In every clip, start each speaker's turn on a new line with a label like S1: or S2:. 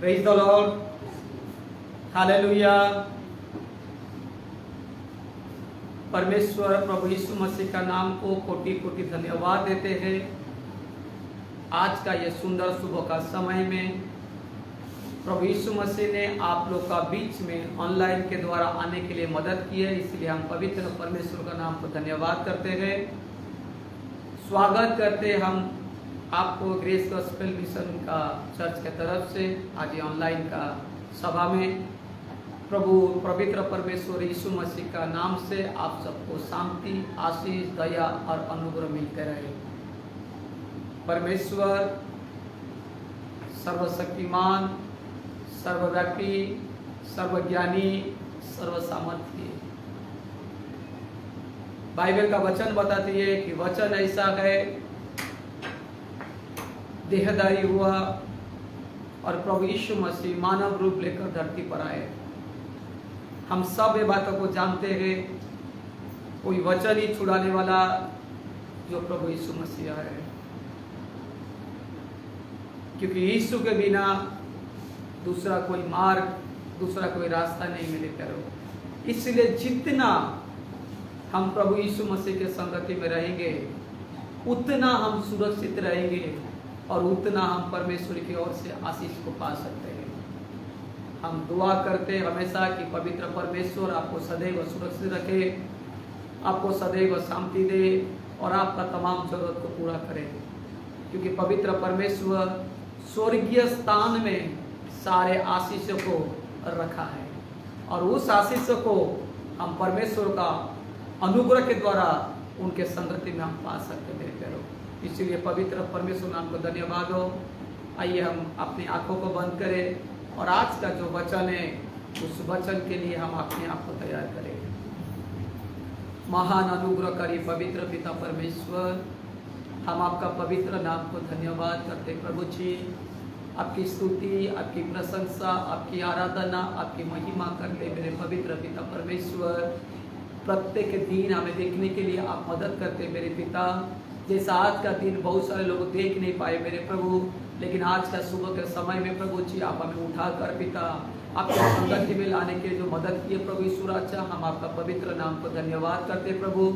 S1: Praise the Lord, hallelujah. परमेश्वर प्रभु यीशु मसीह का नाम को कोटि कोटि धन्यवाद देते हैं। आज का ये सुंदर सुबह का समय में प्रभु यीशु मसीह ने आप लोग का बीच में ऑनलाइन के द्वारा आने के लिए मदद की है, इसलिए हम पवित्र परमेश्वर का नाम को धन्यवाद करते हैं। स्वागत करते हम आपको ग्रेस गॉस्पेल मिशन का चर्च के तरफ से आज ये ऑनलाइन का सभा में प्रभु पवित्र परमेश्वर यीशु मसीह का नाम से आप सबको शांति, आशीष, दया और अनुग्रह मिलते रहे। परमेश्वर सर्वशक्तिमान, सर्वव्यापी, सर्वज्ञानी, सर्वसामर्थ्य। बाइबल का वचन बताती है कि वचन ऐसा है, देहधारी हुआ और प्रभु यीशु मसीह मानव रूप लेकर धरती पर आए। हम सब ये बातों को जानते हैं, कोई वचन ही छुड़ाने वाला जो प्रभु यीशु मसीह है, क्योंकि यीशु के बिना दूसरा कोई मार्ग, दूसरा कोई रास्ता नहीं मिले करो। इसलिए जितना हम प्रभु यीशु मसीह के संगति में रहेंगे उतना हम सुरक्षित रहेंगे और उतना हम परमेश्वर की ओर से आशीष को पा सकते हैं। हम दुआ करते हमेशा कि पवित्र परमेश्वर आपको सदैव सुरक्षित रखे, आपको सदैव शांति दे और आपका तमाम जरूरत को पूरा करे, क्योंकि पवित्र परमेश्वर स्वर्गीय स्थान में सारे आशीषों को रखा है और उस आशीष को हम परमेश्वर का अनुग्रह के द्वारा उनके संगति में हम पा सकते हैं। इसीलिए पवित्र परमेश्वर नाम को धन्यवाद हो। आइए हम अपनी आंखों को बंद करें और आज का जो वचन है उस वचन के लिए हम अपने आप को तैयार करें। महान अनुग्रहकारी पवित्र पिता परमेश्वर, हम आपका पवित्र नाम को धन्यवाद करते प्रभु जी। आपकी स्तुति, आपकी प्रशंसा, आपकी आराधना, आपकी महिमा करते मेरे पवित्र पिता परमेश्वर। प्रत्येक दिन हमें देखने के लिए आप मदद करते मेरे पिता। जैसा आज का दिन बहुत सारे लोग देख नहीं पाए मेरे प्रभु, लेकिन आज का सुबह के समय में प्रभु जी आप हमें उठाकर पिता आपके संगति में लाने के जो मदद किए प्रभु ईश्वर, अच्छा हम आपका पवित्र नाम को धन्यवाद करते प्रभु।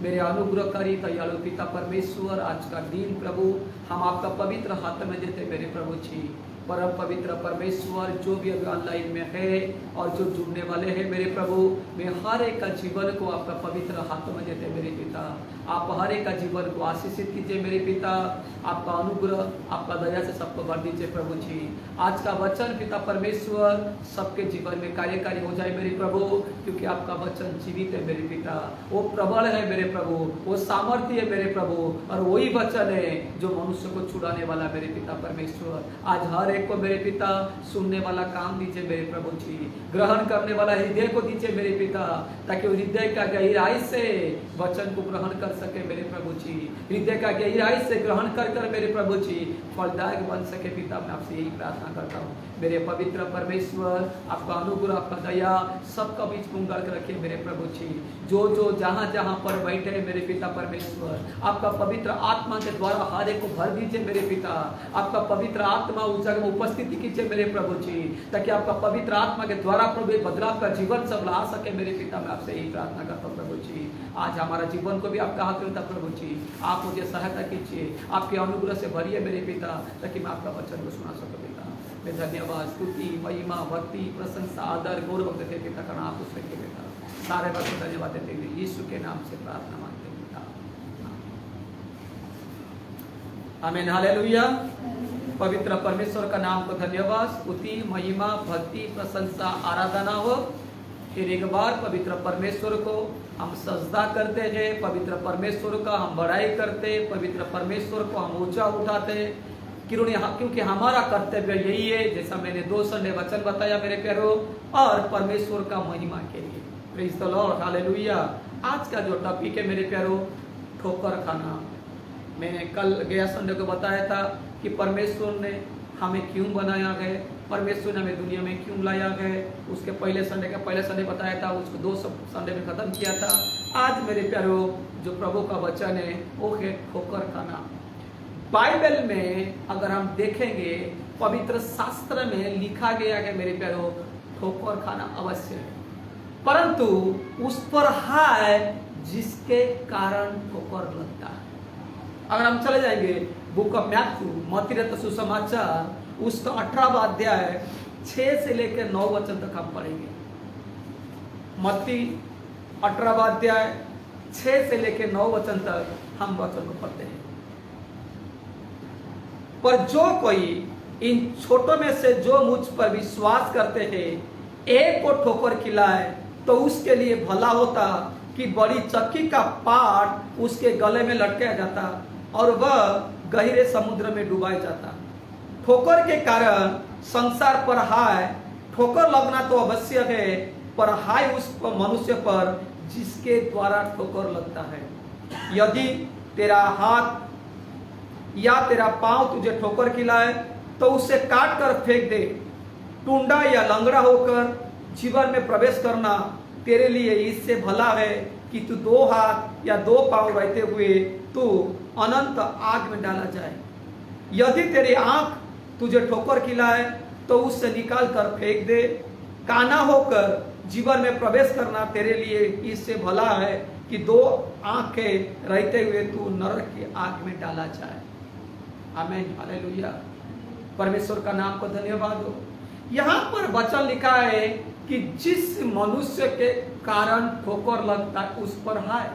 S1: मेरे अनुग्रहकारी दयालु पिता परमेश्वर, आज का दिन प्रभु हम आपका पवित्र हाथ में देते मेरे प्रभु जी। परम पवित्र परमेश्वर, जो भी अभी ऑनलाइन में है और जो जुड़ने वाले हैं मेरे प्रभु, मैं हर एक का जीवन को आपका पवित्र हाथ में देते मेरे पिता। आप हर एक का जीवन को आशीषित कीजिए मेरे पिता। आपका अनुग्रह, आपका दया से सबको भर दीजिए प्रभु जी। आज का वचन पिता परमेश्वर सबके जीवन में कार्यकारी हो जाए मेरे प्रभु, क्योंकि आपका वचन जीवित है मेरे पिता। वो प्रबल है मेरे प्रभु, वो सामर्थ्य है मेरे प्रभु, और वही वचन है जो मनुष्य को छुड़ाने वाला मेरे पिता परमेश्वर। आज हर एक को मेरे पिता सुनने वाला काम दीजिए मेरे प्रभु जी, ग्रहण करने वाला हृदय को दीजिए मेरे पिता, ताकि हृदय का गहराई से वचन को ग्रहण कर सके मेरे प्रभु जी। हृदय का गहराई से ग्रहण कर कर मेरे प्रभु जी फलदायक बन सके पिता। मैं आपसे यही प्रार्थना करता हूँ मेरे पवित्र परमेश्वर। आपका अनुग्रह, आपका दया सबका बीच में उंगल कर रखिए मेरे प्रभु जी। जो जो जहाँ जहाँ पर बैठे हैं मेरे पिता परमेश्वर, आपका पवित्र आत्मा के द्वारा हर एक को भर दीजिए मेरे पिता। आपका पवित्र आत्मा उस जगह में उपस्थिति कीजिए मेरे प्रभु जी, ताकि आपका पवित्र आत्मा के द्वारा प्रभु बदलाव का जीवन सब ला सके मेरे पिता। मैं आपसे यही प्रार्थना करता हूँ प्रभु जी। आज हमारा जीवन को भी आपका हाथ में प्रभु जी, आप मुझे सहायता कीजिए, आपके अनुग्रह से भरिए मेरे पिता, ताकि मैं आपका वचन को सुना सकूं पिता। मैं धन्यवाद, स्तुति, महिमा, भक्ति, प्रशंसा, आदर, गौरव देते पिता का नाम उसके पिता। सारे बात को धन्यवाद देते हुए यीशु के नाम से प्रार्थना मांगते पिता, आमीन, हालेलुया। पवित्र परमेश्वर का नाम को धन्यवाद, स्तुति, महिमा, भक्ति, प्रशंसा, आराधना हो। फिर एक बार पवित्र परमेश्वर को हम सजदा करते हैं, पवित्र परमेश्वर का हम बड़ाई करते, पवित्र परमेश्वर को हम ऊंचा उठाते, क्योंकि हमारा कर्तव्य यही है, जैसा मैंने 2 संडे वचन बताया मेरे प्यारो, और परमेश्वर का महिमा के लिए। Praise the Lord, hallelujah. आज का जो टॉपिक है मेरे प्यारो, ठोकर खाना। मैंने कल गया संडे को बताया था कि परमेश्वर ने हमें क्यों बनाया है, परमेश्वर ने हमें दुनिया में क्यों लाया है। उसके पहले संडे बताया था, उसको 2 संडे में खत्म किया था। आज मेरे प्यारो जो प्रभु का वचन है वो है ठोकर खाना। बाइबल में अगर हम देखेंगे, पवित्र शास्त्र में लिखा गया है मेरे प्यारो, ठोकर खाना अवश्य है, परंतु उस पर हाय जिसके कारण ठोकर लगता है। अगर हम चले जाएंगे बुक ऑफ मैथ्यू, मत्ती रचित सुसमाचार, उसका 18वां अध्याय 6 से लेकर 9 वचन तक हम पढ़ेंगे। मत्ती 18वां अध्याय 6 से लेकर 9 वचन तक हम वचन को पढ़ते हैं। पर जो कोई इन छोटों में से जो मुझ पर विश्वास करते हैं, एक को ठोकर खिलाए तो उसके लिए भला होता कि बड़ी चक्की का पाट उसके गले में लटकाया जाता और वह गहरे समुद्र में डुबाया जाता। ठोकर के कारण संसार पर हाय, ठोकर लगना तो अवश्य है, पर हाय उस मनुष्य पर जिसके द्वारा ठोकर लगता है। यदि तेरा हाथ या तेरा पांव तुझे ठोकर खिलाए तो उसे काट कर फेंक दे। टुंडा या लंगड़ा होकर जीवन में प्रवेश करना तेरे लिए इससे भला है कि तू 2 हाथ या 2 पांव रहते हुए तू अनंत आग में डाला जाए। यदि तेरी आंख तुझे ठोकर खिलाए तो उससे निकाल कर फेंक दे। काना होकर जीवन में प्रवेश करना तेरे लिए इससे भला है कि 2 आंखें रहते हुए तू नरक की आग में डाला जाए। आमीन, हालेलुया। परमेश्वर का नाम को धन्यवाद हो। यहाँ पर वचन लिखा है कि जिस मनुष्य के कारण ठोकर लगता है उस पर हाय।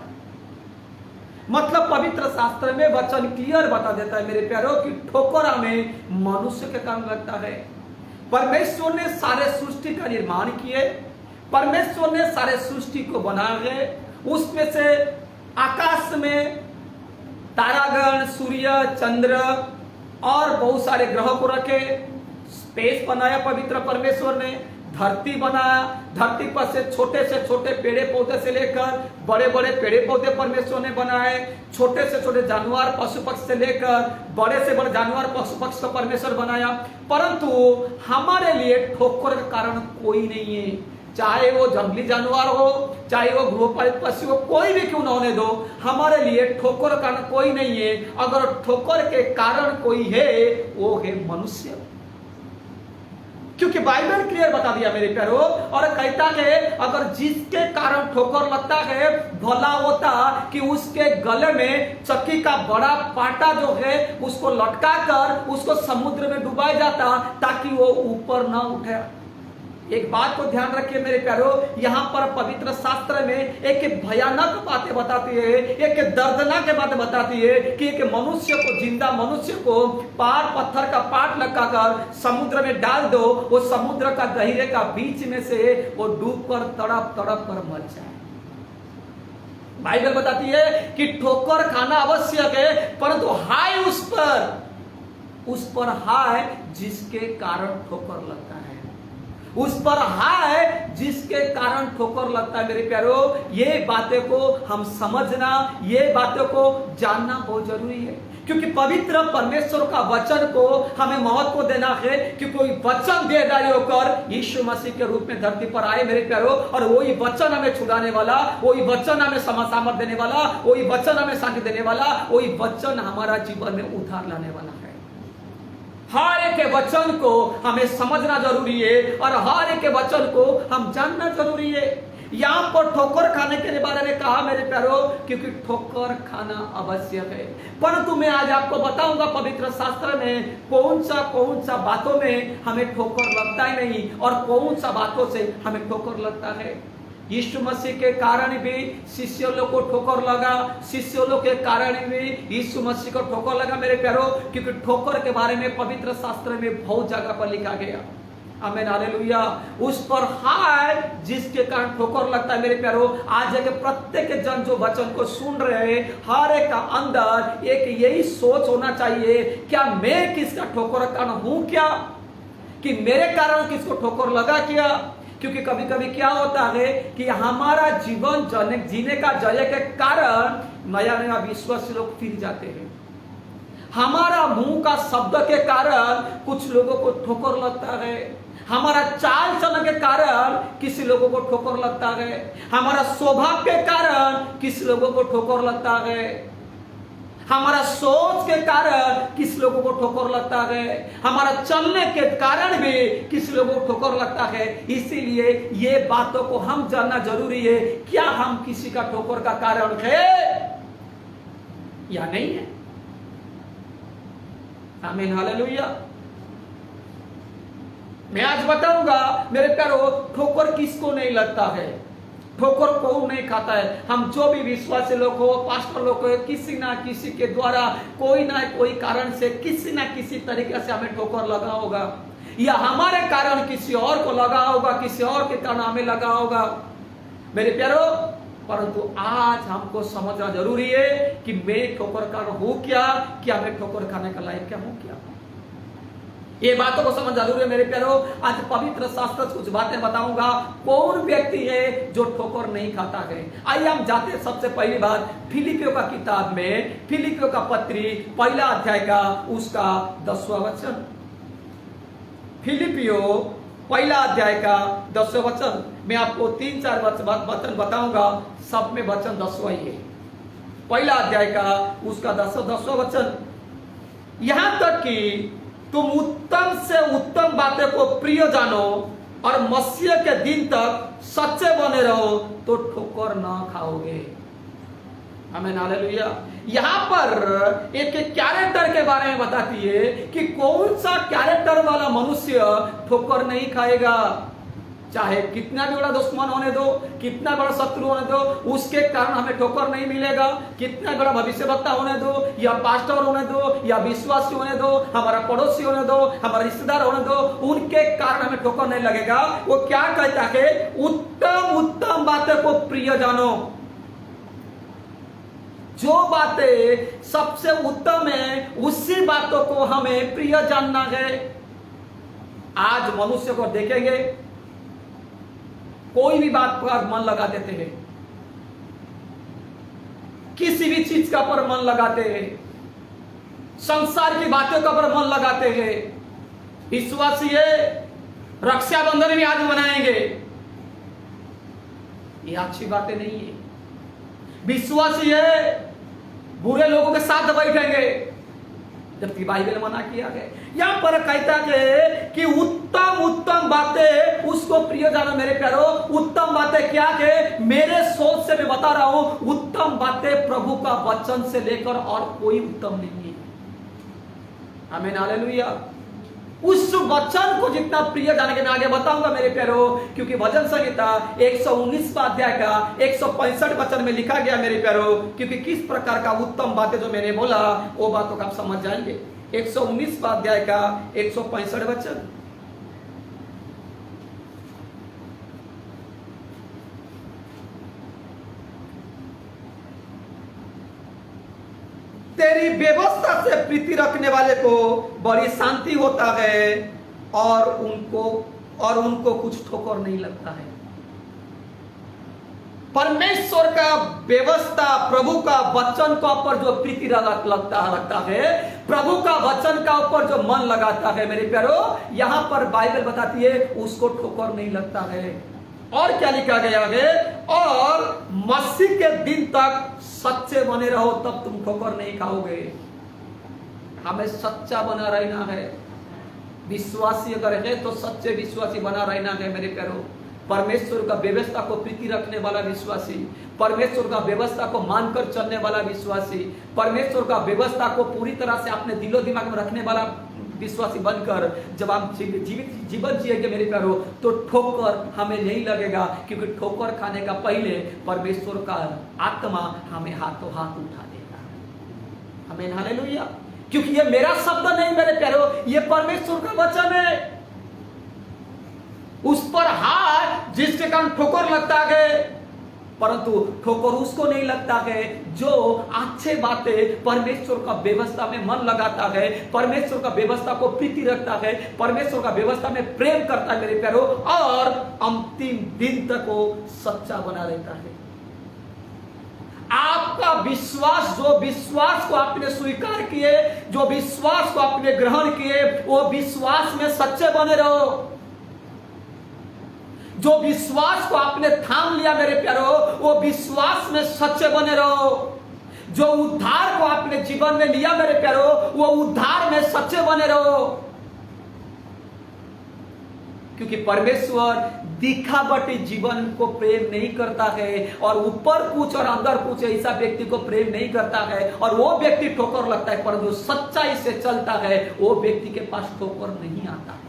S1: मतलब पवित्र शास्त्र में वचन क्लियर बता देता है मेरे प्यारों कि ठोकर हमें मनुष्य के कारण लगता है। परमेश्वर ने सारे सृष्टि का निर्माण किए, परमेश्वर ने सारे सृष्टि को बनाया है। उसमें से आकाश में तारागण, सूर्य, चंद्र और बहुत सारे ग्रह को रखे, स्पेस बनाया पवित्र परमेश्वर ने, धरती बनाया, धरती पर से छोटे पेड़े पौधे से लेकर बड़े बड़े पेड़े पौधे परमेश्वर ने बनाए, छोटे से छोटे जानवर पशु पक्षी से लेकर बड़े से बड़े जानवर पशु पक्षी को परमेश्वर बनाया। परंतु हमारे लिए ठोकर का कारण कोई नहीं है, चाहे वो जंगली जानवर हो, चाहे वो गृहपालित पशु हो, कोई भी क्यों न होने दो, हमारे लिए ठोकर का कारण कोई नहीं है। अगर ठोकर के कारण कोई है वो है मनुष्य, क्योंकि बाइबल क्लियर बता दिया मेरे प्यारो, और कहता है अगर जिसके कारण ठोकर लगता है भला होता कि उसके गले में चक्की का बड़ा पाटा जो है उसको लटका कर उसको समुद्र में डुबाया जाता ताकि वो ऊपर ना उठे। एक बात को ध्यान रखिए मेरे प्यारो, यहाँ पर पवित्र शास्त्र में एक भयानक बातें बताती है, एक दर्दनाक बातें बताती है कि एक मनुष्य को, जिंदा मनुष्य को पत्थर का पाट लगाकर समुद्र में डाल दो, वो समुद्र का गहरे का बीच में से वो डूब कर तड़प तड़प कर मर जाए। बाइबल बताती है कि ठोकर खाना आवश्यक है, परंतु हाय उस पर हाय जिसके कारण ठोकर लगता है, उस पर हाय जिसके कारण ठोकर लगता है। मेरे प्यारो, ये बातें को हम समझना, ये बातों को जानना बहुत जरूरी है, क्योंकि पवित्र परमेश्वर का वचन को हमें महत्व देना है कि कोई वचन देदारी होकर यीशु मसीह के रूप में धरती पर आए मेरे प्यारो, और वही वचन हमें छुड़ाने वाला, वही वचन हमें सामर्थ देने वाला, वही वचन हमें शांति देने वाला, वही वचन हमारा जीवन में उद्धार लाने वाला है। हर एक वचन को हमें समझना जरूरी है और हर एक वचन को हम जानना जरूरी है। यहाँ पर ठोकर खाने के बारे में कहा मेरे प्यारो, क्योंकि ठोकर खाना आवश्यक है। परंतु मैं आज आपको बताऊंगा पवित्र शास्त्र में कौन सा बातों में हमें ठोकर लगता ही नहीं और कौन सा बातों से हमें ठोकर लगता है। यीशु मसीह के कारण भी शिष्यों लोग को ठोकर लगा, शिष्यों लोग के कारण भी यीशु मसीह को ठोकर लगा मेरे प्यारो, क्योंकि ठोकर के बारे में पवित्र शास्त्र में बहुत जगह पर लिखा गया। आमीन, हालेलुया। उस पर हाय जिसके कारण ठोकर लगता है मेरे प्यारो। आज के प्रत्येक जन जो वचन को सुन रहे हैं, हर एक का अंदर एक यही सोच होना चाहिए, क्या मैं किसका ठोकर का कारण हूं, क्या कि मेरे कारण किसको ठोकर लगा क्या। क्योंकि कभी कभी क्या होता है कि हमारा जीवन जीने का जय के कारण नया नया विश्वास लोग फिर जाते हैं। हमारा मुंह का शब्द के कारण कुछ लोगों को ठोकर लगता है, हमारा चाल चलन के कारण किसी लोगों को ठोकर लगता है, हमारा स्वभाव के कारण किसी लोगों को ठोकर लगता है, हमारा सोच के कारण किस लोगों को ठोकर लगता है, हमारा चलने के कारण भी किस लोगों को ठोकर लगता है। इसीलिए ये बातों को हम जानना जरूरी है, क्या हम किसी का ठोकर का कारण है या नहीं है। आमीन, हालेलुया। मैं आज बताऊंगा मेरे प्यारो, ठोकर किसको नहीं लगता है, ठोकर कौन नहीं खाता है। हम जो भी विश्वासी लोग हो, पास्टर लोग हो, किसी ना किसी के द्वारा कोई ना कोई कारण से किसी ना किसी तरीके से हमें ठोकर लगा होगा, या हमारे कारण किसी और को लगा होगा, किसी और के कारण हमें लगा होगा मेरे प्यारो। परंतु आज हमको समझना जरूरी है कि मैं ठोकर कारण हूं क्या मैं ठोकर खाने का लायक क्या हूं क्या। ये बातों को समझ जरूरी है मेरे प्यारो। आज पवित्र शास्त्र कुछ बातें बताऊंगा, कौन व्यक्ति है जो ठोकर नहीं खाता है। आइए हम जाते हैं सबसे पहली बात फिलिपियों का किताब में, फिलिपियों का पत्री पहला अध्याय का उसका 10वां वचन। फिलिपियों पहला अध्याय का 10वां वचन। मैं आपको 3-4 वचन बताऊंगा, सब में वचन 10वां ही है। पहला अध्याय का उसका 10वां वचन। यहां तक कि तुम उत्तम से उत्तम बातें को प्रिय जानो और मसीह के दिन तक सच्चे बने रहो तो ठोकर ना खाओगे। आमीन, हालेलुया। यहां पर एक कैरेक्टर के बारे में बताती है कि कौन सा कैरेक्टर वाला मनुष्य ठोकर नहीं खाएगा। चाहे कितना भी बड़ा दुश्मन होने दो, कितना बड़ा शत्रु होने दो, उसके कारण हमें ठोकर नहीं मिलेगा। कितना बड़ा भविष्यवक्ता होने दो, या पास्टर होने दो, या विश्वासी होने दो, हमारा पड़ोसी होने दो, हमारा रिश्तेदार होने दो, उनके कारण हमें ठोकर नहीं लगेगा। वो क्या कहता है, उत्तम उत्तम बातें को प्रिय जानो। जो बातें सबसे उत्तम है उसी बातों को हमें प्रिय जानना है। आज मनुष्य को देखेंगे, कोई भी बात पर मन लगा देते हैं, किसी भी चीज का पर मन लगाते हैं, संसार की बातों का पर मन लगाते हैं। विश्वासी है रक्षाबंधन भी आज मनाएंगे, ये अच्छी बातें नहीं है। विश्वासी है बुरे लोगों के साथ बैठेंगे, जबकि बाइबल मना किया गया। यहां पर कहता है कि उत्तम उत्तम बातें उसको प्रिय जानो। मेरे प्यारो, उत्तम बातें क्या है, मेरे सोच से मैं बता रहा हूं, उत्तम बातें प्रभु का वचन से लेकर और कोई उत्तम नहीं है। आमीन, हालेलुया। उस वचन को जितना प्रिय जाने के मैं आगे बताऊंगा मेरे प्यारो, क्योंकि भजन संहिता 119 अध्याय का 165 वचन में लिखा गया मेरे प्यारो। क्योंकि किस प्रकार का उत्तम बातें जो मैंने बोला वो बातों का आप समझ जाएंगे। 119 अध्याय का 165 वचन। तेरी व्यवस्था से प्रीति रखने वाले को बड़ी शांति होता है और उनको कुछ ठोकर नहीं लगता है। परमेश्वर का व्यवस्था, प्रभु का वचन का ऊपर जो प्रीति लगता है, प्रभु का वचन का ऊपर जो मन लगाता है मेरे प्यारो, यहां पर बाइबल बताती है उसको ठोकर नहीं लगता है। और क्या लिखा गया है, और मसीह के दिन तक सच्चे बने रहो तब तुम ठोकर नहीं खाओगे। हमें सच्चा बना रहना है। विश्वासी अगर है तो सच्चे विश्वासी बना रहना है मेरे प्यारो। परमेश्वर का व्यवस्था को प्रीति रखने वाला विश्वासी, परमेश्वर का व्यवस्था को मानकर चलने वाला विश्वासी, परमेश्वर का व्यवस्था को पूरी तरह से अपने दिलो दिमाग में रखने वाला विश्वासी बनकर जब हम जीवन जिएंगे मेरे प्यारो, तो ठोकर हमें नहीं लगेगा। क्योंकि ठोकर खाने का पहले परमेश्वर का आत्मा हमें हाथों हाथ उठा देगा। आमीन, हालेलुया। क्योंकि ये मेरा शब्द नहीं मेरे प्यारो, ये परमेश्वर का वचन है। उस पर हाथ जिसके कारण ठोकर लगता है, परंतु ठोकर उसको नहीं लगता है जो अच्छे बातें परमेश्वर का व्यवस्था में मन लगाता है, परमेश्वर का व्यवस्था को प्रीति रखता है, परमेश्वर का व्यवस्था में प्रेम करता है मेरे प्यारो, और अंतिम दिन तक वो सच्चा बना रहता है। आपका विश्वास, जो विश्वास को आपने स्वीकार किए, जो विश्वास को आपने ग्रहण किए, वो विश्वास में सच्चे बने रहो। जो विश्वास को आपने थाम लिया मेरे प्यारो, वो विश्वास में सच्चे बने रहो। जो उद्धार को आपने जीवन में लिया मेरे प्यारो, वो उद्धार में सच्चे बने रहो, क्योंकि परमेश्वर दिखावटी जीवन को प्रेम नहीं करता है, और ऊपर कुछ और अंदर कुछ ऐसा व्यक्ति को प्रेम नहीं करता है, और वो व्यक्ति ठोकर लगता है, परंतु सच्चाई से चलता है वो व्यक्ति के पास ठोकर नहीं आता है।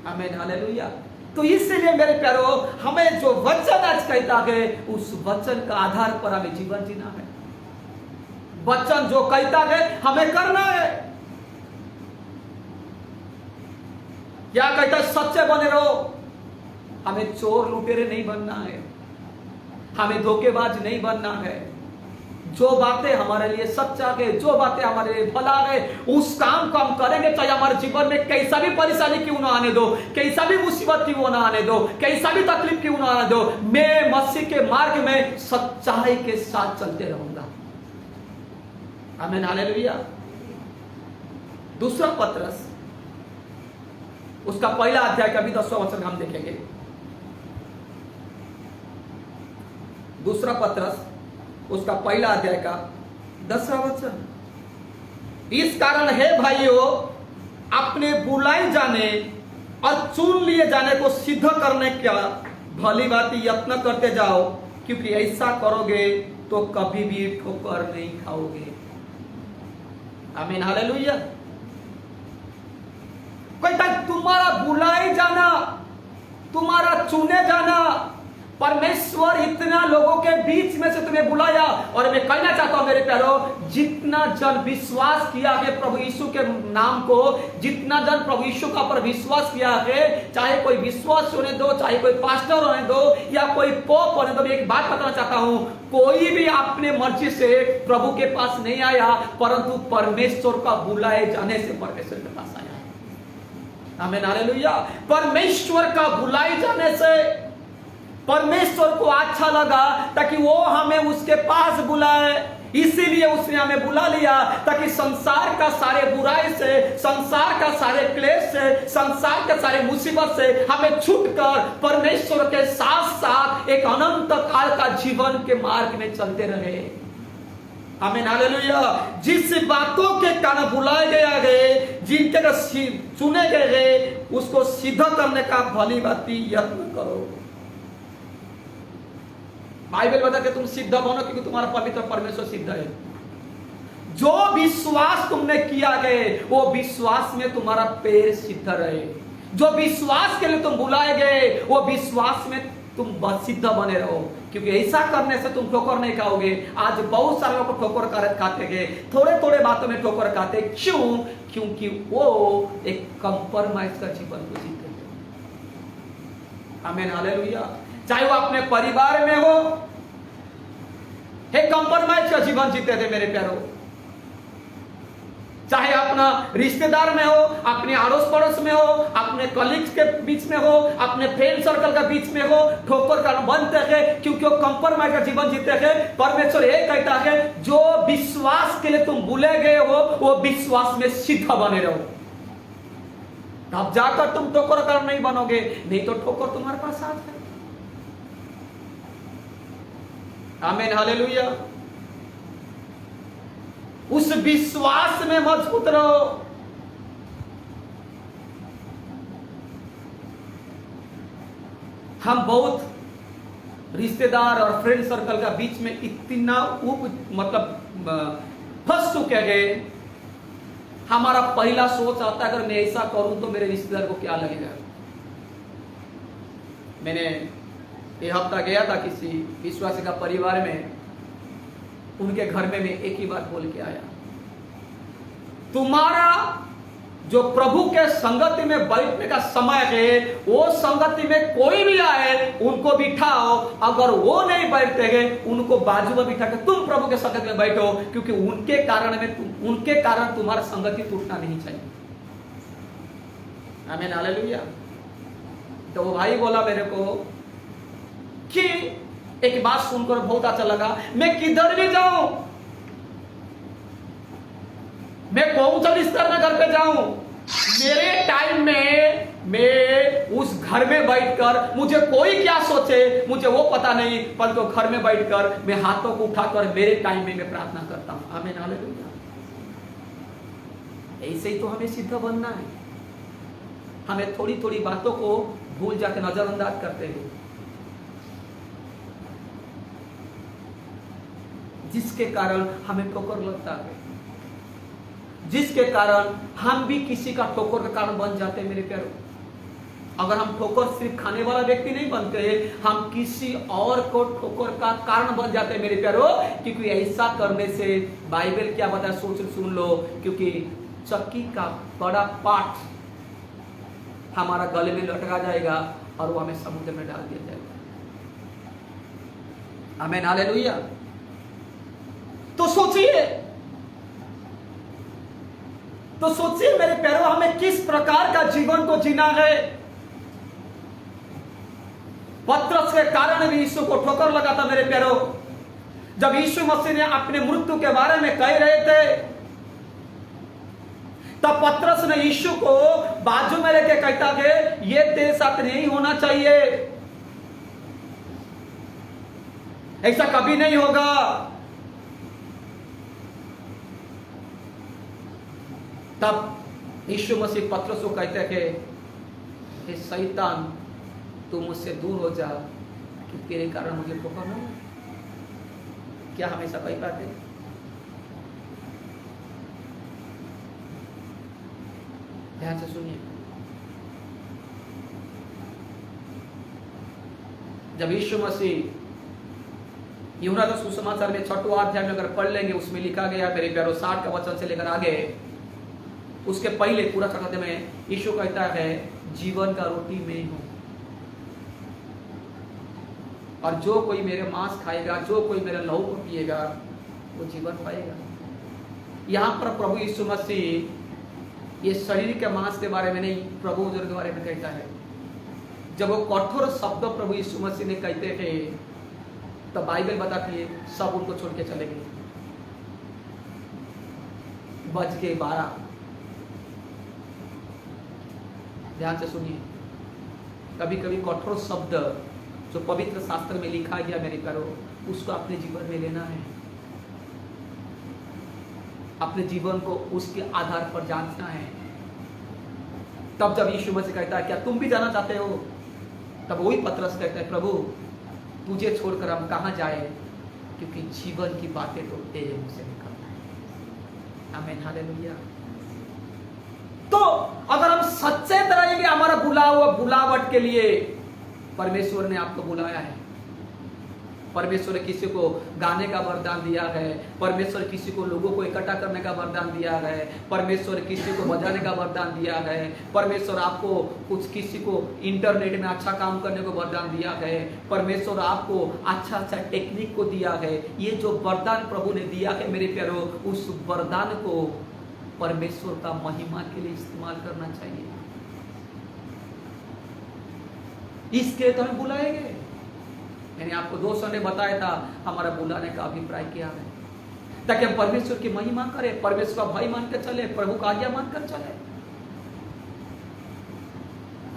S1: आमीन, हालेलुया। तो इसलिए मेरे प्यारो, हमें जो वचन आज कहता है उस वचन का आधार पर हमें जीवन जीना है। वचन जो कहता है हमें करना है। क्या कहता है? सच्चे बने रहो। हमें चोर लुटेरे नहीं बनना है, हमें धोखेबाज नहीं बनना है। जो बातें हमारे लिए सच्चा है, जो बातें हमारे लिए भला है, उस काम को हम करेंगे, चाहे हमारे जीवन में कैसा भी परेशानी क्यों ना आने दो, कैसा भी मुसीबत क्यों ना आने दो, कैसा भी तकलीफ क्यों ना आने दो, मैं मसीह के मार्ग में सच्चाई के साथ चलते रहूंगा। आमीन, हालेलुया। दूसरा पत्रस उसका पहला अध्याय का भी 10वां वचन हम देखेंगे। दूसरा पत्रस उसका पहला अध्याय का 10वां वचन, इस कारण है भाइयों, अपने बुलाए जाने और चुन लिए जाने को सिद्ध करने का भली भांति यत्न करते जाओ, क्योंकि ऐसा करोगे तो कभी भी ठोकर नहीं खाओगे। आमीन, हालेलुया। कहता है तुम्हारा बुलाए जाना, तुम्हारा चुने जाना, परमेश्वर इतना लोगों के बीच में से तुम्हें बुलाया। और मैं कहना चाहता हूं मेरे प्यारो, जितना जन विश्वास किया है प्रभु यीशु के नाम को, जितना जन प्रभु यीशु का पर विश्वास किया है, चाहे कोई विश्वास होने दो, चाहे कोई पास्टर होने दो, या कोई पोप होने दो, मैं एक बात बताना चाहता हूं, कोई भी अपने मर्जी से प्रभु के पास नहीं आया, परंतु परमेश्वर का बुलाए जाने से परमेश्वर के पास आया। आमीन, हालेलुया। परमेश्वर का बुलाए जाने से परमेश्वर को अच्छा लगा, ताकि वो हमें उसके पास बुलाए, इसीलिए उसने हमें बुला लिया, ताकि संसार का सारे बुराई से, संसार का सारे क्लेश से, संसार के सारे मुसीबत से हमें छूटकर परमेश्वर के साथ साथ एक अनंत काल का जीवन के मार्ग में चलते रहे। आमीन, हालेलुया। जिस बातों के कारण बुलाए गए, जिनके चुने गए, उसको सिद्ध करने का भली भांति यत्न करो। बाइबल बताते तुम सिद्ध बनो, क्योंकि तुम्हारा पवित्र परमेश्वर सिद्ध है। जो विश्वास तुमने किया है वो विश्वास में तुम्हारा पैर सिद्ध रहे। जो विश्वास के लिए तुम बुलाए गए वो विश्वास में तुम सिद्ध बने रहो, क्योंकि ऐसा करने से तुम ठोकर नहीं खाओगे। आज बहुत सारे लोग ठोकर खाते हैं, थोड़े थोड़े बातों में ठोकर खाते। क्यों? क्योंकि वो एक कंप्रोमाइज का जीवन को जीते हैं। आमीन, हालेलुया। चाहे वो अपने परिवार में हो, एक कंप्रोमाइज का जीवन जीते थे मेरे प्यारो। चाहे अपना रिश्तेदार में हो, अपने अड़ोस पड़ोस में हो, अपने कलीग्स के बीच में हो, अपने फ्रेंड सर्कल के बीच में हो, ठोकर का बनते हैं, क्योंकि वो कंप्रोमाइज का जीवन जीते हैं। परमेश्वर ये कहता है, जो विश्वास के लिए तुम बुले गए हो वो विश्वास में सिद्ध बने रहो, तब जाकर तुम ठोकर कर नहीं बनोगे, नहीं तो ठोकर तुम्हारे पास आ जाए। आमीन, हालेलुया। उस विश्वास में मजबूत रहो। हम बहुत रिश्तेदार और फ्रेंड सर्कल का बीच में इतना फंस चुके हैं, हमारा पहला सोच आता है अगर मैं ऐसा करूं तो मेरे रिश्तेदार को क्या लगेगा। मैंने ये हफ्ता गया था किसी विश्वासी का परिवार में, उनके घर में मैं एक ही बात बोल के आया, तुम्हारा जो प्रभु के संगति में बैठने का समय है, वो संगति में कोई भी आए उनको बिठाओ, अगर वो नहीं बैठते हैं उनको बाजू में बिठा के तुम प्रभु के संगति में बैठो, क्योंकि उनके कारण तुम्हारा संगति टूटना नहीं चाहिए। आमीन, हालेलुया। तो वो भाई बोला मेरे को कि एक बात सुनकर बहुत अच्छा लगा, मैं किधर भी जाऊं, मैं कौन सा बिस्तर में घर पे जाऊं, मेरे टाइम में मैं उस घर में बैठकर मुझे कोई क्या सोचे मुझे वो पता नहीं, परंतु तो घर में बैठकर मैं हाथों को उठाकर मेरे टाइम में मैं प्रार्थना करता हूं। आमीन, हालेलुया। ऐसे ही तो हमें सिद्ध बनना है। हमें थोड़ी थोड़ी बातों को भूल जाके नजरअंदाज करते हैं, जिसके कारण हमें ठोकर लगता है, जिसके कारण हम भी किसी का ठोकर का कारण बन जाते हैं। मेरे प्यारों, अगर हम ठोकर सिर्फ खाने वाला व्यक्ति नहीं बनते, हम किसी और को ठोकर का कारण बन जाते हैं। मेरे प्यारों, क्योंकि ऐसा करने से बाइबल क्या बताया, सोच सुन लो, क्योंकि चक्की का बड़ा पार्ट हमारा गले में लटका जाएगा और वो हमें समुद्र में डाल दिया जाएगा। आमीन, हालेलुया। तो सोचिए मेरे प्यारों, हमें किस प्रकार का जीवन को जीना है। पतरस के कारण भी यीशु को ठोकर लगा था। मेरे प्यारों, जब यीशु मसीह ने अपने मृत्यु के बारे में कह रहे थे, तब पतरस ने यीशु को बाजू में लेके कहता कि ये तेरे साथ नहीं होना चाहिए, ऐसा कभी नहीं होगा। तब यीशु मसीह पतरस को कहते हैं कि हे शैतान, तू मुझसे दूर हो जा, कि तेरे कारण मुझे ठोकर न हो। क्या हमेशा कही पाते? ध्यान से सुनिए। जब यीशु मसीह यूहन्ना का सुसमाचार में 6वां अध्याय में अगर पढ़ लेंगे, उसमें लिखा गया मेरे प्यारों 60 का वचन से लेकर आगे, उसके पहले पूरा खाते में यीशु कहता है जीवन का रोटी मैं हूं, और जो कोई मेरे मांस खाएगा, जो कोई मेरे लहू को पिएगा, वो जीवन पाएगा। यहां पर प्रभु यीशु मसीह ये शरीर के मांस के बारे में नहीं, प्रभु उदर के बारे में कहता है। जब वो कठोर शब्द प्रभु यीशु मसीह ने कहते थे, तो बाइबल बताती है सब उनको छोड़ के चले गए। बज के 12। ध्यान से सुनिए। कभी कभी कठोर शब्द जो पवित्र शास्त्र में लिखा गया मेरे प्यारों, उसको अपने जीवन में लेना है, अपने जीवन को उसके आधार पर जांचना है। तब जब यीशु मसीह कहता है क्या तुम भी जाना चाहते हो, तब वही पतरस कहता है प्रभु तुझे छोड़कर हम कहां जाए, क्योंकि जीवन की बातें तो तेरे मुंह से निकलना है। आमीन, हालेलुया। तो अगर हम सच्चे तरह के हमारा बुलावट के लिए परमेश्वर ने आपको बुलाया है, परमेश्वर ने किसी को गाने का वरदान दिया है, परमेश्वर किसी को लोगों को इकट्ठा करने का वरदान दिया है, परमेश्वर किसी को बजाने का वरदान दिया है, परमेश्वर आपको कुछ किसी को इंटरनेट में अच्छा काम करने को वरदान दिया है, परमेश्वर आपको अच्छा अच्छा टेक्निक को दिया है। ये जो वरदान प्रभु ने दिया है मेरे प्यारों, उस वरदान को परमेश्वर का महिमा के लिए इस्तेमाल करना चाहिए। इसके तो हम बुलाएंगे। मैंने आपको 2 संडे बताया था हमारा बुलाने का अभिप्राय क्या है, ताकि हम परमेश्वर की महिमा करें, परमेश्वर का भाई मानकर चले, प्रभु का आज्ञा मानकर चले।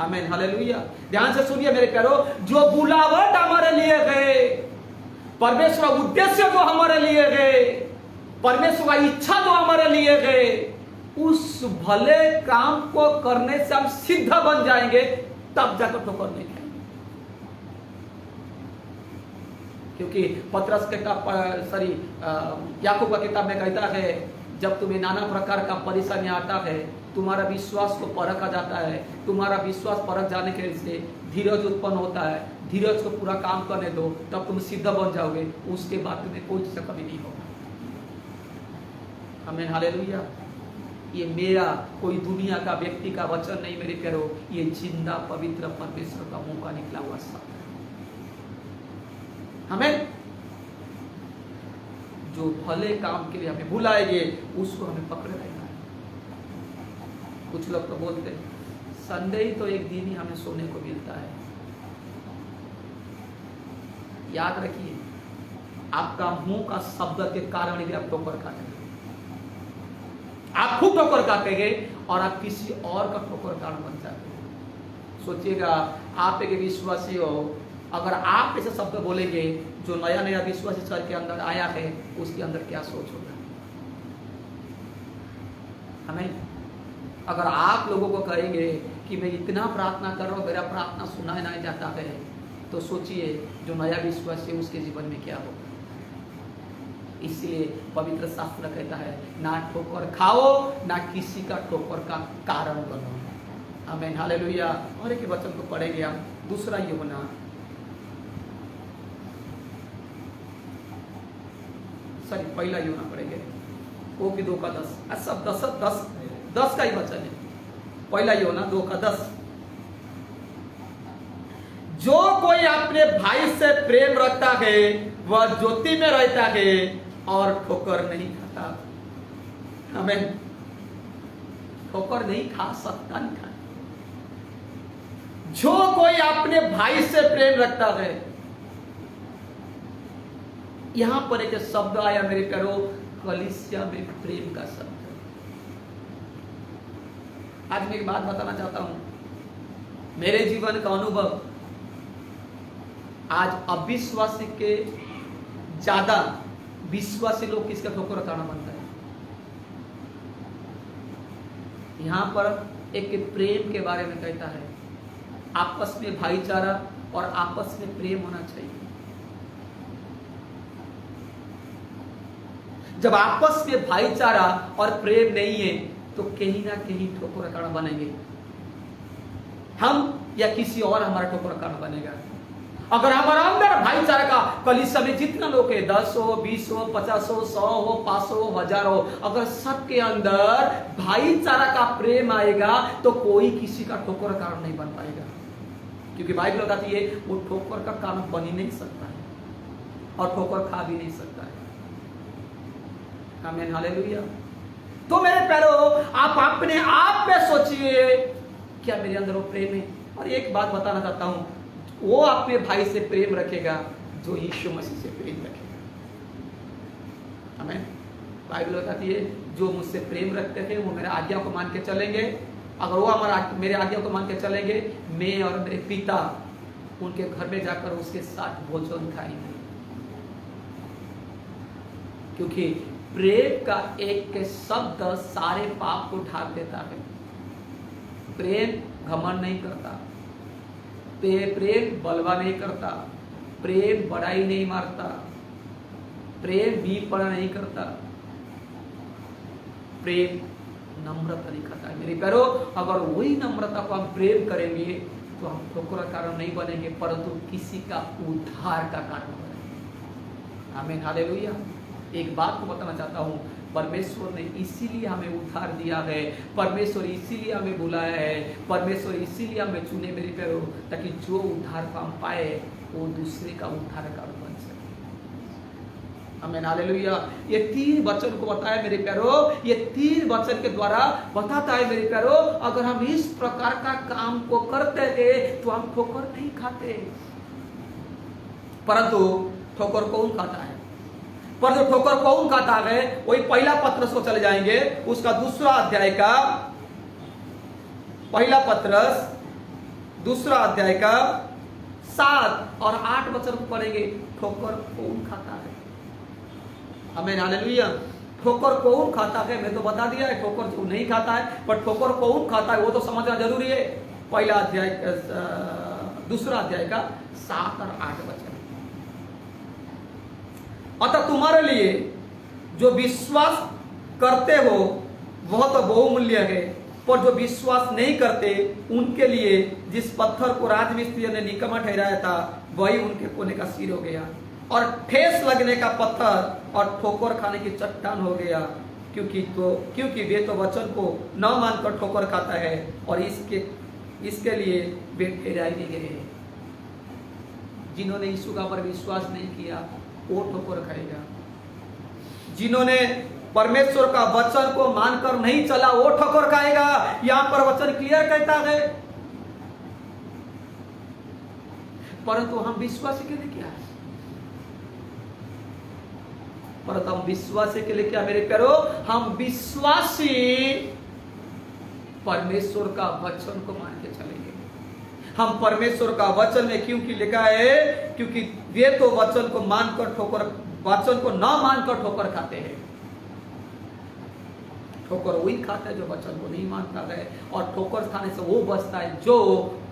S1: आमीन, हालेलुया। ध्यान से सुनिए मेरे प्यारों, जो बुलावट हमारे लिए गए, परमेश्वर का उद्देश्य जो हमारे लिए गए, परमेश्वर का इच्छा जो हमारे लिए गए, उस भले काम को करने से हम सिद्ध बन जाएंगे, तब जाकर ठोकर नहीं खाएंगे। क्योंकि पतरस के याकूब का किताब में कहता है जब तुम्हें नाना प्रकार का परेशानी आता है, तुम्हारा विश्वास को परखा जाता है, तुम्हारा विश्वास परख जाने के लिए धीरज उत्पन्न होता है, धीरज को पूरा काम करने दो, तब तुम सिद्ध बन जाओगे, उसके बाद तुम्हें कोई चीज कमी नहीं होगा। आमीन, हालेलुया। ये मेरा कोई दुनिया का व्यक्ति का वचन नहीं मेरे प्यारों, ये जिंदा पवित्र परमेश्वर का मुंह का निकला हुआ शब्द है। हमें जो भले काम के लिए हमें बुलाएंगे उसको हमें पकड़े रहना है। कुछ लोग तो बोलते हैं संडे ही तो एक दिन ही हमें सोने को मिलता है। याद रखिए, आपका मुंह का शब्द के कारण भी आप ठोकर खाते हैं। आप खुद ठोकर खाते हैं और आप किसी और का ठोकर कारण बन जाते हैं। सोचिएगा, आप एक विश्वासी हो, अगर आप ऐसे शब्द बोलेंगे, जो नया नया विश्वासी सर के अंदर आया है उसके अंदर क्या सोच होगा? हमें अगर आप लोगों को कहेंगे कि मैं इतना प्रार्थना कर रहा हूँ, मेरा प्रार्थना सुना नहीं जाता है, तो सोचिए जो नया विश्वासी है उसके जीवन में क्या होगा। इसलिए पवित्र शास्त्र कहता है, ना ठोकर खाओ ना किसी का ठोकर का कारण बनो। आमीन, हालेलुया। और एक वचन को पढ़ेंगे हम, दूसरा यूहन्ना, पहला यूहन्ना पढ़ेंगे, वो भी 2:10, सब 10 का ही वचन है। पहला यूहन्ना 2:10, जो कोई अपने भाई से प्रेम रखता है वह ज्योति में रहता है और ठोकर नहीं खाता। हमें ठोकर नहीं खा सकता, नहीं खा। जो कोई अपने भाई से प्रेम रखता है, यहां पर एक शब्द आया मेरे प्यारो, कलीसिया में प्रेम का शब्द। आज मैं एक बात बताना चाहता हूं, मेरे जीवन का अनुभव, आज अविश्वासी के ज्यादा विश्वासी लोग किसका ठोकर खाना बनता है। यहां पर एक प्रेम के बारे में कहता है, आपस में भाईचारा और आपस में प्रेम होना चाहिए। जब आपस में भाईचारा और प्रेम नहीं है तो कहीं ना कहीं ठोकर खाना बनेंगे हम, या किसी और हमारा ठोकर खाना बनेगा। अगर हमारा अंदर भाईचारा का, कलीसिया में जितना लोग है, 10 हो, 20 हो, 50 हो, 100 हो, 500 हो, 1000 हो, अगर सबके अंदर भाईचारा का प्रेम आएगा तो कोई किसी का ठोकर का कारण नहीं बन पाएगा। क्योंकि बाइबल बताती है वो ठोकर का कारण बन ही नहीं सकता है और ठोकर खा भी नहीं सकता है। आमीन, हालेलुया। तो मेरे प्यारो, आप अपने आप में सोचिए, क्या मेरे अंदर वो प्रेम है? और एक बात बताना चाहता हूं, वो अपने भाई से प्रेम रखेगा जो यीशु मसीह से प्रेम रखेगा। आमीन। बाइबल बताती है जो मुझसे प्रेम रखते हैं वो मेरे आज्ञा को मान के चलेंगे। अगर वो मेरे आज्ञा को मान के चलेंगे, मैं और मेरे पिता उनके घर में जाकर उसके साथ भोजन खाएंगे। क्योंकि प्रेम का एक के शब्द सारे पाप को ढाक देता है। प्रेम घमंड नहीं करता, प्रेम बलवा नहीं करता, प्रेम बड़ाई नहीं मारता, प्रेम बीपड़ा नहीं करता, प्रेम नम्रता दिखाता है। मेरे प्यारो, अगर वही नम्रता को हम प्रेम करेंगे तो हम ठोकर का कारण नहीं बनेंगे, परंतु किसी का उद्धार का कारण बनेंगे। आमीन, हालेलुया। एक बात को बताना चाहता हूं, परमेश्वर ने इसीलिए हमें उद्धार दिया है, परमेश्वर इसीलिए हमें बुलाया है, परमेश्वर इसीलिए हमें चुने मेरे प्यारो, ताकि जो उद्धार को हम पाए वो दूसरे का उद्धार का बन सके। आमीन, हालेलुया। ये 3 वचन को बताया मेरे प्यारो, ये 3 वचन के द्वारा बताता है मेरे प्यारो, अगर हम इस प्रकार का काम को करते हैं तो हम ठोकर नहीं खाते। परंतु ठोकर कौन खाता है? पर जो ठोकर कौन खाता है, वही पहला पत्रस को चले जाएंगे, उसका 2 अध्याय का, पहला पत्रस 2 अध्याय का 7 और 8 वचन को पढ़ेंगे। ठोकर कौन खाता है? आमीन, हालेलुया। ठोकर कौन खाता है मैं तो बता दिया है, ठोकर जो नहीं खाता है, पर ठोकर कौन खाता है वो तो समझना जरूरी है। पहला अध्याय 2 अध्याय का 7 और 8 वचन। अतः तुम्हारे लिए जो विश्वास करते हो वह तो बहुमूल्य है, पर जो विश्वास नहीं करते उनके लिए जिस पत्थर को राजमिस्त्री ने निकम्मा ठहराया था वही उनके कोने का सिर हो गया और ठेस लगने का पत्थर और ठोकर खाने की चट्टान हो गया। क्योंकि वे तो वचन को न मानकर ठोकर खाता है और इसके लिए वे ठहराए नहीं गए। जिन्होंने यीशु का पर विश्वास नहीं किया वो ठोकर खाएगा, जिन्होंने परमेश्वर का वचन को मानकर नहीं चला वो ठोकर खाएगा। यहां पर वचन क्लियर कहता है। परंतु हम विश्वासी के लिए क्या है? परंतु हम विश्वासी के लिए क्या मेरे प्यारो? हम विश्वासी परमेश्वर का वचन को मान के चलेंगे। हम परमेश्वर का वचन में क्योंकि लिखा है, क्योंकि वे तो वचन को मानकर ठोकर, वचन को न मानकर ठोकर खाते हैं। ठोकर वही खाता है जो वचन को नहीं मानता है, और ठोकर खाने से वो बचता है जो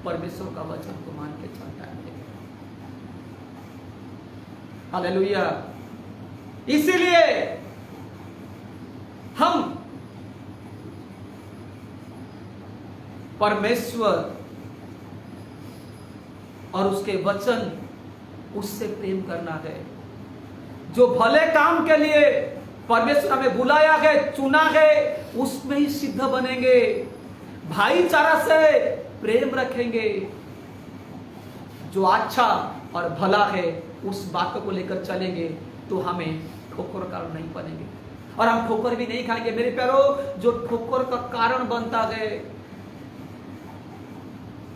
S1: परमेश्वर का वचन को मान के चलता है। हालेलुया। इसीलिए हम परमेश्वर और उसके वचन, उससे प्रेम करना है। जो भले काम के लिए परमेश्वर हमें बुलाया है, चुना है, उसमें ही सिद्ध बनेंगे, भाईचारा से प्रेम रखेंगे। जो अच्छा और भला है उस बातों को लेकर चलेंगे तो हमें ठोकर का नहीं बनेंगे, और हम ठोकर भी नहीं खाएंगे। मेरे प्यारो, जो ठोकर का कारण बनता है,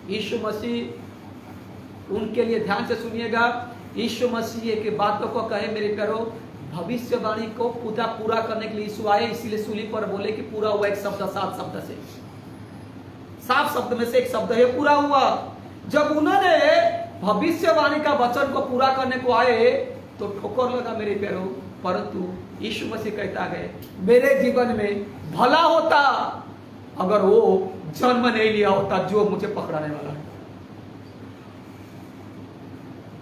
S1: यीशु मसीह, उनके लिए ध्यान से सुनिएगा, यीशु मसीह के बातों को कहे मेरे प्यारो, भविष्यवाणी को पूरा करने के लिए यीशु आए, इसीलिए सूली पर बोले कि पूरा हुआ। एक शब्द, 7 शब्द से, 7 शब्द में से एक शब्द है पूरा हुआ। जब उन्होंने भविष्यवाणी का वचन को पूरा करने को आए तो ठोकर लगा मेरे प्यारो, परंतु यीशु मसीह कहता है मेरे जीवन में भला होता अगर वो जन्म नहीं लिया होता जो मुझे पकड़ाने वाला है।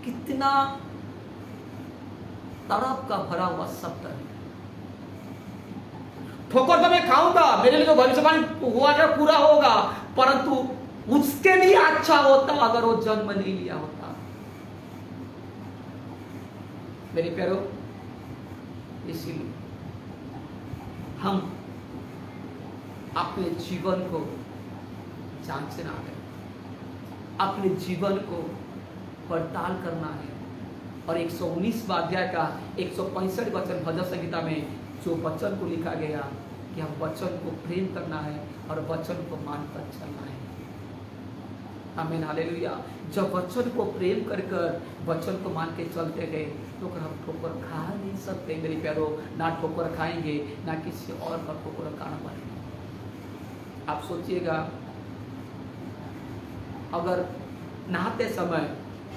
S1: कितना तड़प का भरा हुआ शब्द है। ठोकर तो मैं खाऊंगा, मेरे लिए जो भविष्यवाणी हुआ है पूरा होगा, परंतु उसके लिए अच्छा होता अगर वो जन्म नहीं लिया होता। मेरे प्यारो, इसीलिए हम अपने जीवन को जांचना है, अपने जीवन को पड़ताल करना है। और 119वां अध्याय का 165 वचन भजन संहिता में जो वचन को लिखा गया कि हम वचन को प्रेम करना है और वचन को मानकर चलना है। आमीन, हालेलुया। जब वचन को प्रेम कर कर वचन को मान के चलते गए तो हम ठोकर खा नहीं सकते मेरे प्यारो। ना ठोकर खाएंगे, ना किसी और का ठोकर खाना बनेंगे। आप सोचिएगा, अगर नहाते समय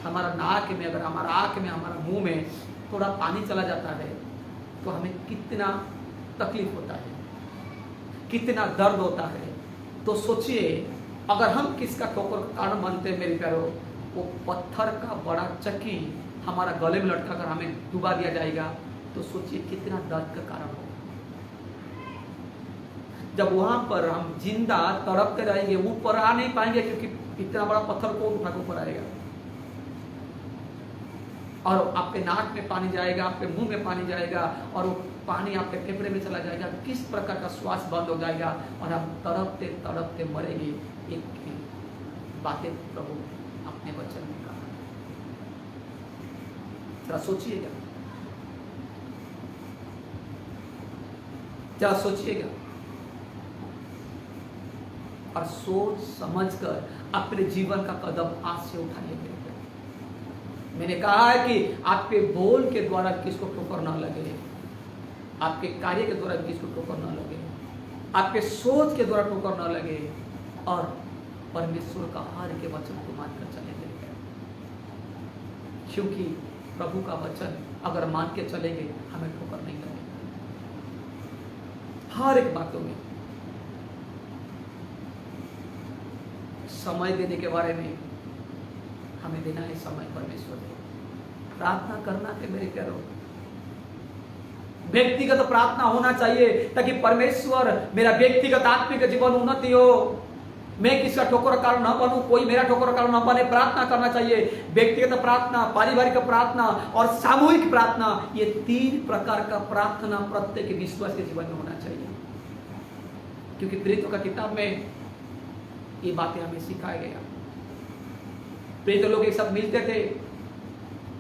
S1: हमारा नाक में, अगर हमारा आँख में, हमारा मुंह में थोड़ा पानी चला जाता है तो हमें कितना तकलीफ होता है, कितना दर्द होता है। तो सोचिए, अगर हम किसका ठोकर का कारण बनते हैं मेरे प्यारो, वो पत्थर का बड़ा चक्की हमारा गले में लटका कर हमें डुबा दिया जाएगा, तो सोचिए कितना दर्द का कारण होगा। जब वहां पर हम जिंदा तड़पते रहेंगे, ऊपर आ नहीं पाएंगे क्योंकि इतना बड़ा पत्थर को उठा के ऊपर आएगा, और आपके नाक में पानी जाएगा, आपके मुंह में पानी जाएगा, और वो पानी आपके फेफड़े में चला जाएगा। किस प्रकार का श्वास बंद हो जाएगा और हम तड़पते तड़पते मरेंगे। एक बातें प्रभु अपने वचन में कहा, जरा सोचिएगा, जरा सोचिएगा, और सोच समझकर अपने जीवन का कदम आज से उठाइए। मैंने कहा है कि आपके बोल के द्वारा किसको ठोकर ना लगे, आपके कार्य के द्वारा किसको ठोकर ना लगे, आपके सोच के द्वारा ठोकर ना लगे, और परमेश्वर का हर के वचन को मानकर चलेंगे। क्योंकि प्रभु का वचन अगर मान के चलेंगे हमें ठोकर नहीं लगेगा। हर एक बातों में समय देने के बारे में हमें देना है समय परमेश्वर को। प्रार्थना करना है मेरे प्यारो, व्यक्तिगत प्रार्थना होना चाहिए ताकि परमेश्वर मेरा व्यक्तिगत आत्मिक जीवन उन्नति हो। मैं किसका ठोकर कारण न बनूं, कोई मेरा ठोकर कारण न बने। प्रार्थना करना चाहिए, व्यक्तिगत प्रार्थना, पारिवारिक प्रार्थना और सामूहिक प्रार्थना। ये 3 प्रकार का प्रार्थना प्रत्येक विश्वास के जीवन में होना चाहिए, क्योंकि प्रेरितों का किताब में ये बातें हमें सिखाया गया। प्रेरित लोग एक साथ मिलते थे।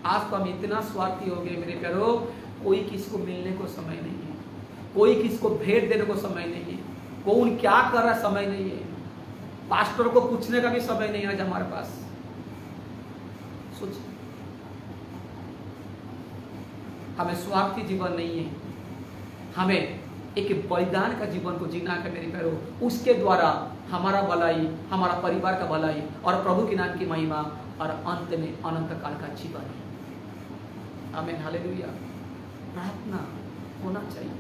S1: आज तो हम इतना स्वार्थी हो गए मेरे प्यारो, कोई किसी को मिलने को समय नहीं है, कोई किसी को भेंट देने को समय नहीं है, कौन क्या कर रहा समय नहीं है, पास्टर को पूछने का भी समय नहीं है आज हमारे पास। सोचिए, हमें स्वार्थी जीवन नहीं है, हमें एक बलिदान का जीवन को जीना है मेरे प्यारो, उसके द्वारा हमारा भलाई, हमारा परिवार का भलाई और प्रभु के नाम की महिमा और अंत में अनंत काल का जीवन है। आमीन, हालेलुया। प्रार्थना होना चाहिए।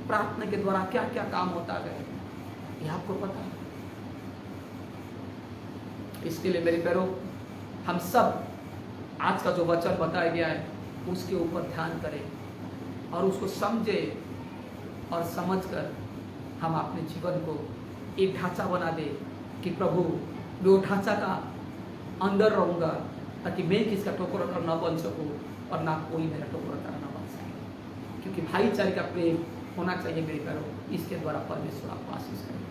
S1: प्रार्थना के द्वारा क्या क्या काम होता है ये आपको पता है। इसके लिए मेरे प्यारो, हम सब आज का जो वचन बताया गया है उसके ऊपर ध्यान करें और उसको समझे और समझकर हम अपने जीवन को एक ढांचा बना दे कि प्रभु मैं वो ढांचा का अंदर रहूंगा ताकि मैं किसका ठोकर कर न बन सकूं और ना कोई मेरा ठोकर कर न बन सके। क्योंकि भाईचारे का प्रेम होना चाहिए मेरे प्यारो। इसके द्वारा परमेश्वर आपको आशीष करें।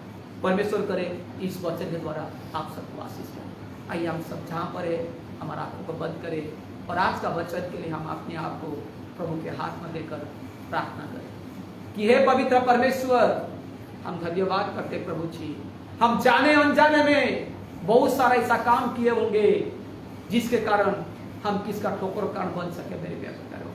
S1: परमेश्वर करे इस वचन के द्वारा आप सबको आशीष करें। आइए हम सब जहाँ पर है हमारा आंखों को बंद करें और आज का वचन के लिए हम अपने आप को प्रभु के हाथ में लेकर प्रार्थना करें कि हे पवित्र परमेश्वर, हम धन्यवाद करते प्रभु जी। हम जाने अनजाने में बहुत सारा ऐसा काम किए होंगे जिसके कारण हम किसका ठोकर कारण बन सके मेरे प्यारे प्यारो।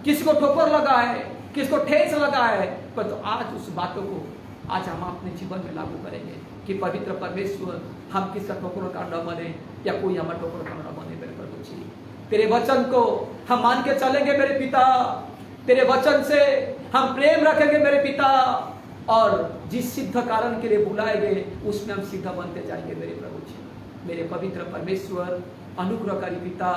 S1: किसको ठोकर लगा है, किसको ठेस लगा है, पर तो आज उस बातों को आज हम अपने जीवन में लागू करेंगे कि पवित्र परमेश्वर हम किसका ठोकर कारण न बने या कोई हमारा ठोकर कारण न बने मेरे प्रभु जी। तेरे वचन को हम मान के चलेंगे मेरे पिता। तेरे वचन से हम प्रेम रखेंगे मेरे पिता और जिस सिद्ध कारण के लिए बुलाए गए उसमें हम सिद्ध बनते जाएंगे मेरे प्रभु जी। मेरे पवित्र परमेश्वर अनुग्रहकारी पिता,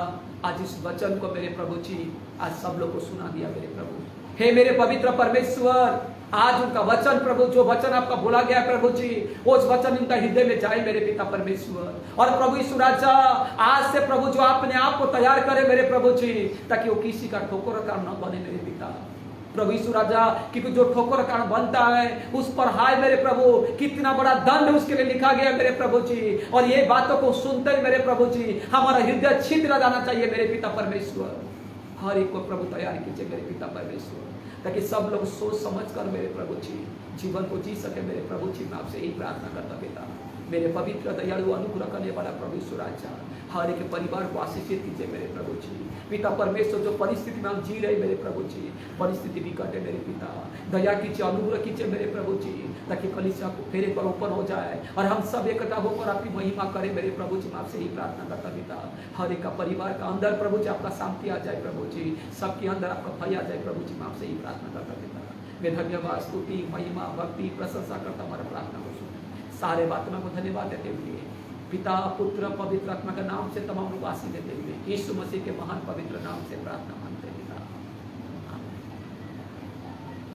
S1: आज इस वचन को मेरे प्रभु जी आज सब लोग को सुना दिया मेरे प्रभु। हे मेरे पवित्र परमेश्वर, आज उनका वचन प्रभु, जो वचन आपका बोला गया प्रभु जी, उस वचन उनका हृदय में जाए मेरे पिता परमेश्वर। और प्रभु यीशु राजा, आज से प्रभु जो अपने आप को तैयार करे मेरे प्रभु जी, ताकि वो किसी का ठोकर कारण न बने मेरे पिता प्रभु यीशु राजा। क्योंकि जो ठोकर कारण बनता है उस पर हाय मेरे प्रभु कितना बड़ा दंड उसके लिए लिखा गया मेरे प्रभु जी। और ये बातों को सुनते ही मेरे प्रभु जी हमारा हृदय छिद्र जाना चाहिए मेरे पिता परमेश्वर। हर एक को प्रभु तैयार कीजिए मेरे पिता परमेश्वर, ताकि सब लोग सोच समझ कर मेरे प्रभु जी जीवन को जी सके मेरे प्रभु जी। मैं आपसे यही प्रार्थना करता पिता, मेरे पवित्र दयालु अनुग्रह करने वाला प्रभु यीशु राजा, हर एक परिवार को आशीषित कीजिए मेरे प्रभु जी। पिता परमेश्वर, जो परिस्थिति में हम जी रहे मेरे प्रभु जी, परिस्थिति विकट है मेरे पिता, दया कीजिए, अनुग्रह कीजिए मेरे प्रभु जी, ताकि कलीसिया को फिर एक बार ओपन हो जाए और हम सब इकट्ठा होकर आपकी महिमा करें मेरे प्रभु जी। मैं आपसे यही प्रार्थना करता पिता, हर एक का परिवार का अंदर प्रभु जी आपका शांति आ जाए प्रभु जी, सबके अंदर आपका भय आ जाए प्रभु जी। मैं आपसे यही प्रार्थना करता पिता। मैं धन्यवाद, स्तुति, महिमा, भक्ति, प्रशंसा करता हमारा प्रार्थना को सुने। सारे बातों को धन्यवाद देते हुए पिता, पुत्र, पवित्र आत्मा के नाम से तमाम लोग आशीष देते हुए यीशु मसीह के महान पवित्र नाम से प्रार्थना।